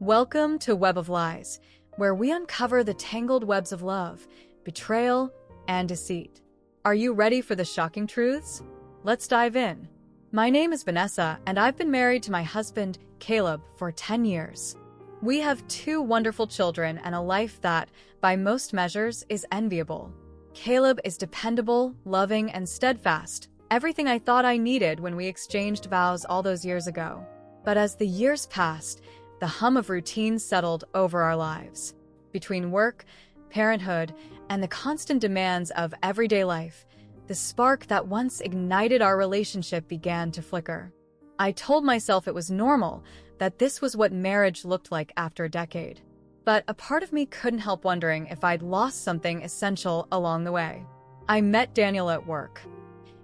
Welcome to Web of Lies, where we uncover the tangled webs of love, betrayal, and deceit. Are you ready for the shocking truths? Let's dive in. My name is Vanessa, and I've been married to my husband, Caleb, for 10 years. We have 2 wonderful children and a life that, by most measures, is enviable. Caleb is dependable, loving, and steadfast, everything I thought I needed when we exchanged vows all those years ago. But as the years passed, the hum of routine settled over our lives. Between work, parenthood, and the constant demands of everyday life, the spark that once ignited our relationship began to flicker. I told myself it was normal, that this was what marriage looked like after a decade. But a part of me couldn't help wondering if I'd lost something essential along the way. I met Daniel at work.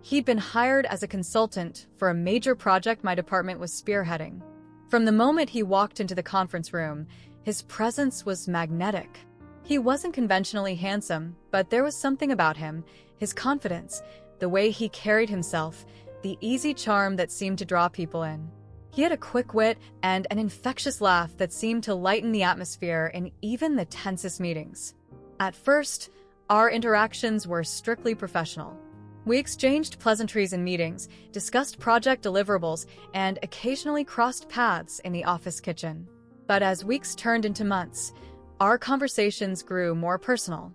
He'd been hired as a consultant for a major project my department was spearheading. From the moment he walked into the conference room, his presence was magnetic. He wasn't conventionally handsome, but there was something about him, his confidence, the way he carried himself, the easy charm that seemed to draw people in. He had a quick wit and an infectious laugh that seemed to lighten the atmosphere in even the tensest meetings. At first, our interactions were strictly professional. We exchanged pleasantries in meetings, discussed project deliverables, and occasionally crossed paths in the office kitchen. But as weeks turned into months, our conversations grew more personal.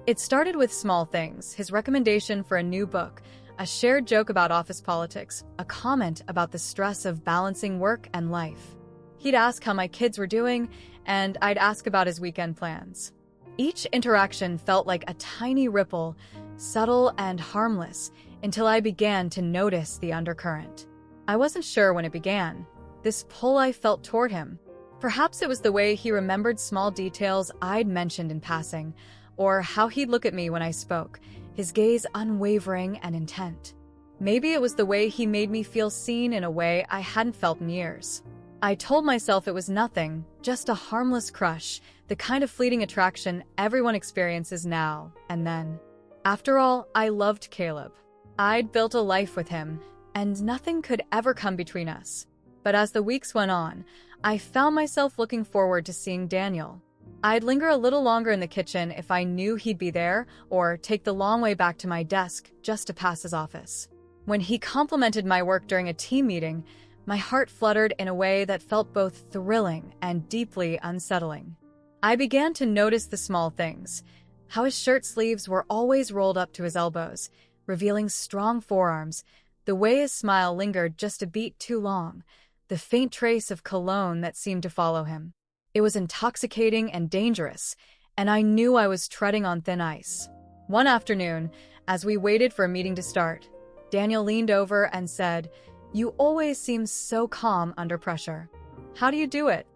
It started with small things: his recommendation for a new book, a shared joke about office politics, a comment about the stress of balancing work and life. He'd ask how my kids were doing, and I'd ask about his weekend plans. Each interaction felt like a tiny ripple, subtle and harmless, until I began to notice the undercurrent. I wasn't sure when it began, this pull I felt toward him. Perhaps it was the way he remembered small details I'd mentioned in passing, or how he'd look at me when I spoke, his gaze unwavering and intent. Maybe it was the way he made me feel seen in a way I hadn't felt in years. I told myself it was nothing, just a harmless crush, the kind of fleeting attraction everyone experiences now and then. After all, I loved Caleb. I'd built a life with him, and nothing could ever come between us. But as the weeks went on, I found myself looking forward to seeing Daniel. I'd linger a little longer in the kitchen if I knew he'd be there, or take the long way back to my desk just to pass his office. When he complimented my work during a team meeting, my heart fluttered in a way that felt both thrilling and deeply unsettling. I began to notice the small things: how his shirt sleeves were always rolled up to his elbows, revealing strong forearms, the way his smile lingered just a beat too long, the faint trace of cologne that seemed to follow him. It was intoxicating and dangerous, and I knew I was treading on thin ice. One afternoon, as we waited for a meeting to start, Daniel leaned over and said, "You always seem so calm under pressure. How do you do it?"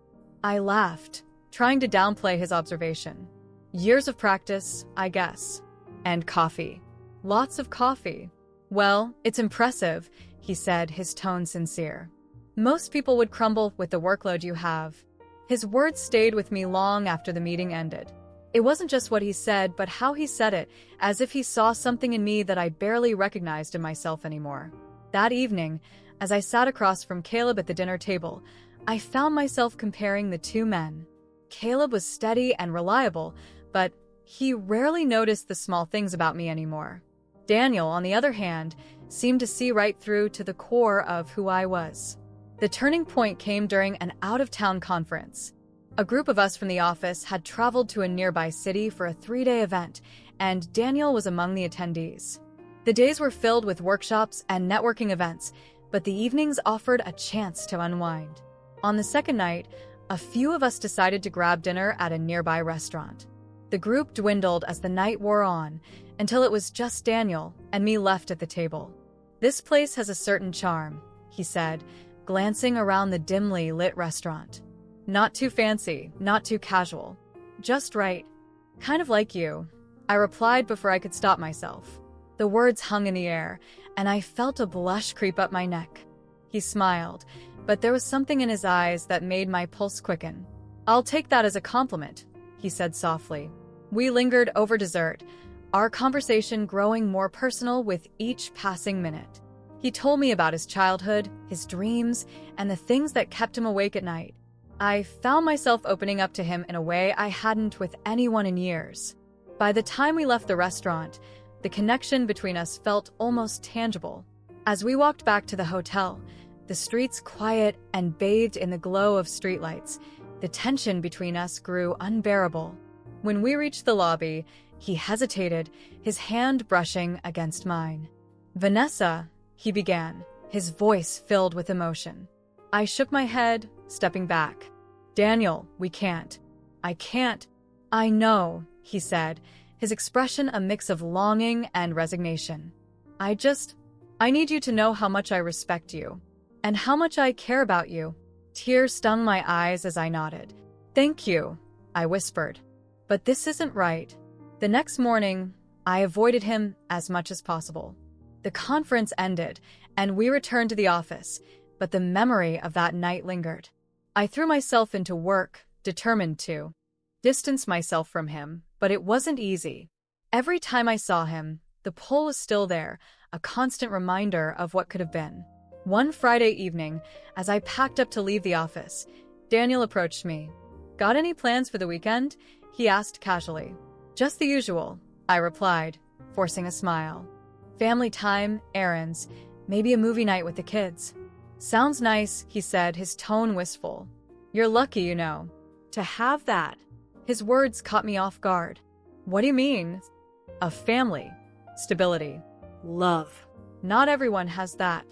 I laughed, trying to downplay his observation. "Years of practice, I guess. And coffee. Lots of coffee." "Well, it's impressive," he said, his tone sincere. "Most people would crumble with the workload you have." His words stayed with me long after the meeting ended. It wasn't just what he said, but how he said it, as if he saw something in me that I barely recognized in myself anymore. That evening, as I sat across from Caleb at the dinner table, I found myself comparing the 2 men. Caleb was steady and reliable, but he rarely noticed the small things about me anymore. Daniel, on the other hand, seemed to see right through to the core of who I was. The turning point came during an out-of-town conference. A group of us from the office had traveled to a nearby city for a 3-day event, and Daniel was among the attendees. The days were filled with workshops and networking events, but the evenings offered a chance to unwind. On the second night, a few of us decided to grab dinner at a nearby restaurant. The group dwindled as the night wore on, until it was just Daniel and me left at the table. "This place has a certain charm," he said, glancing around the dimly lit restaurant. "Not too fancy, not too casual. Just right. Kind of like you," I replied before I could stop myself. The words hung in the air, and I felt a blush creep up my neck. He smiled, but there was something in his eyes that made my pulse quicken. "I'll take that as a compliment," he said softly. We lingered over dessert, our conversation growing more personal with each passing minute. He told me about his childhood, his dreams, and the things that kept him awake at night. I found myself opening up to him in a way I hadn't with anyone in years. By the time we left the restaurant, the connection between us felt almost tangible. As we walked back to the hotel, the streets quiet and bathed in the glow of streetlights, the tension between us grew unbearable. When we reached the lobby, he hesitated, his hand brushing against mine. "Vanessa," he began, his voice filled with emotion. I shook my head, stepping back. "Daniel, we can't. I can't." "I know," he said, his expression a mix of longing and resignation. I need you to know how much I respect you, and how much I care about you." Tears stung my eyes as I nodded. "Thank you," I whispered. "But this isn't right." The next morning, I avoided him as much as possible. The conference ended, and we returned to the office, but the memory of that night lingered. I threw myself into work, determined to distance myself from him, but it wasn't easy. Every time I saw him, the pull was still there, a constant reminder of what could have been. One Friday evening, as I packed up to leave the office, Daniel approached me. "Got any plans for the weekend?" he asked casually. "Just the usual," I replied, forcing a smile. "Family time, errands, maybe a movie night with the kids." "Sounds nice," he said, his tone wistful. "You're lucky, you know, to have that." His words caught me off guard. "What do you mean?" "A family, stability, love. Not everyone has that."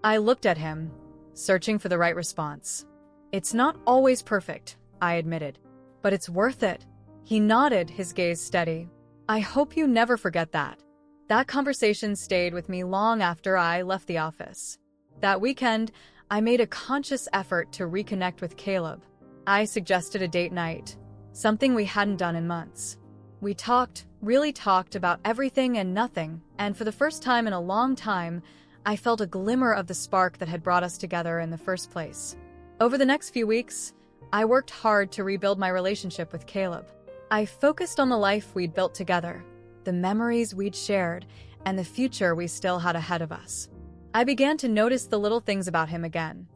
I looked at him, searching for the right response. "It's not always perfect," I admitted, "but it's worth it." He nodded, his gaze steady. "I hope you never forget that." That conversation stayed with me long after I left the office. That weekend, I made a conscious effort to reconnect with Caleb. I suggested a date night, something we hadn't done in months. We really talked about everything and nothing, and for the first time in a long time, I felt a glimmer of the spark that had brought us together in the first place. Over the next few weeks, I worked hard to rebuild my relationship with Caleb. I focused on the life we'd built together, the memories we'd shared, and the future we still had ahead of us. I began to notice the little things about him again.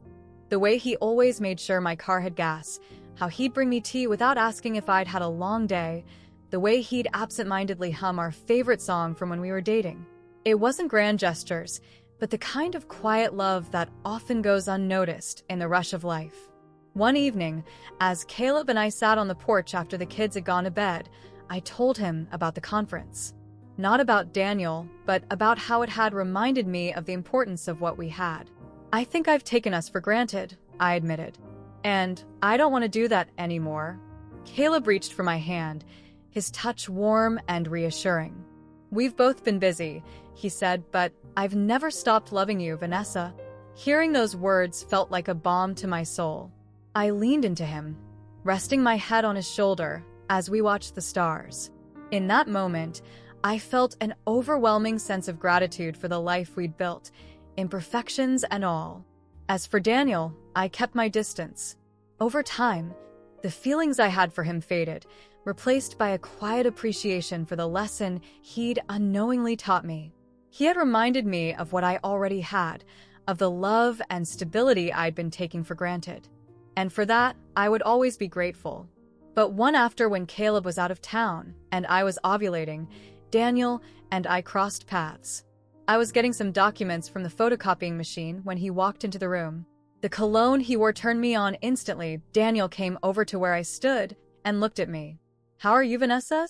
The way he always made sure my car had gas, how he'd bring me tea without asking if I'd had a long day, the way he'd absent-mindedly hum our favorite song from when we were dating. It wasn't grand gestures, but the kind of quiet love that often goes unnoticed in the rush of life. One evening, as Caleb and I sat on the porch after the kids had gone to bed, I told him about the conference. Not about Daniel, but about how it had reminded me of the importance of what we had. "I think I've taken us for granted," I admitted. "And I don't want to do that anymore." Caleb reached for my hand, his touch warm and reassuring. "We've both been busy," he said, "but I've never stopped loving you, Vanessa." Hearing those words felt like a balm to my soul. I leaned into him, resting my head on his shoulder as we watched the stars. In that moment, I felt an overwhelming sense of gratitude for the life we'd built, imperfections and all. As for Daniel, I kept my distance. Over time, the feelings I had for him faded, replaced by a quiet appreciation for the lesson he'd unknowingly taught me. He had reminded me of what I already had, of the love and stability I'd been taking for granted. And for that, I would always be grateful. But one after, when Caleb was out of town and I was ovulating, Daniel and I crossed paths. I was getting some documents from the photocopying machine when he walked into the room. The cologne he wore turned me on instantly. Daniel came over to where I stood and looked at me. "How are you, Vanessa?"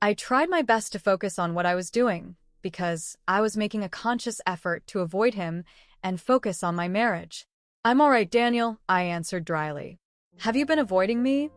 I tried my best to focus on what I was doing, because I was making a conscious effort to avoid him and focus on my marriage. "I'm all right, Daniel," I answered dryly. "Have you been avoiding me?"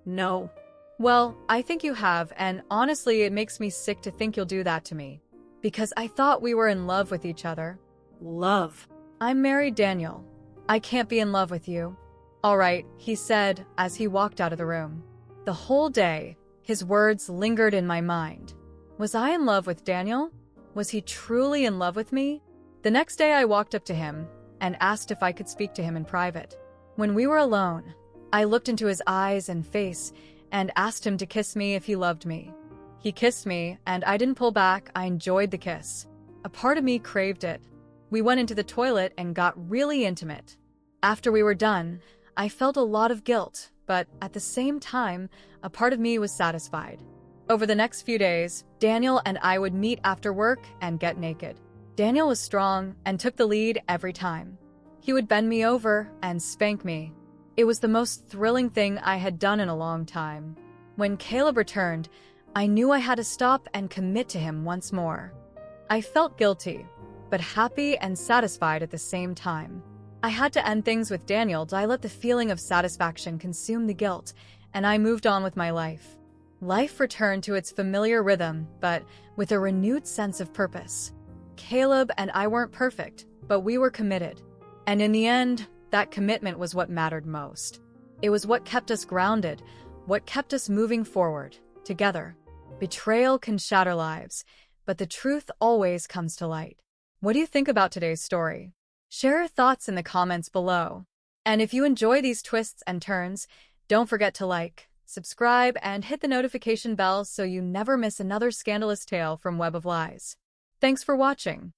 "No." "Well, I think you have, and honestly, it makes me sick to think you'll do that to me. Because I thought we were in love with each other." "Love?" "I'm married, Daniel. I can't be in love with you." "All right," he said as he walked out of the room. The whole day, his words lingered in my mind. Was I in love with Daniel? Was he truly in love with me? The next day, I walked up to him and asked if I could speak to him in private. When we were alone, I looked into his eyes and face and asked him to kiss me if he loved me. He kissed me, and I didn't pull back. I enjoyed the kiss. A part of me craved it. We went into the toilet and got really intimate. After we were done, I felt a lot of guilt, but at the same time, a part of me was satisfied. Over the next few days, Daniel and I would meet after work and get naked. Daniel was strong and took the lead every time. He would bend me over and spank me. It was the most thrilling thing I had done in a long time. When Caleb returned, I knew I had to stop and commit to him once more. I felt guilty, but happy and satisfied at the same time. I had to end things with Daniel. I let the feeling of satisfaction consume the guilt, and I moved on with my life. Life returned to its familiar rhythm, but with a renewed sense of purpose. Caleb and I weren't perfect, but we were committed. And in the end, that commitment was what mattered most. It was what kept us grounded, what kept us moving forward, together. Betrayal can shatter lives, but the truth always comes to light. What do you think about today's story? Share your thoughts in the comments below. And if you enjoy these twists and turns, don't forget to like, subscribe, and hit the notification bell so you never miss another scandalous tale from Web of Lies. Thanks for watching.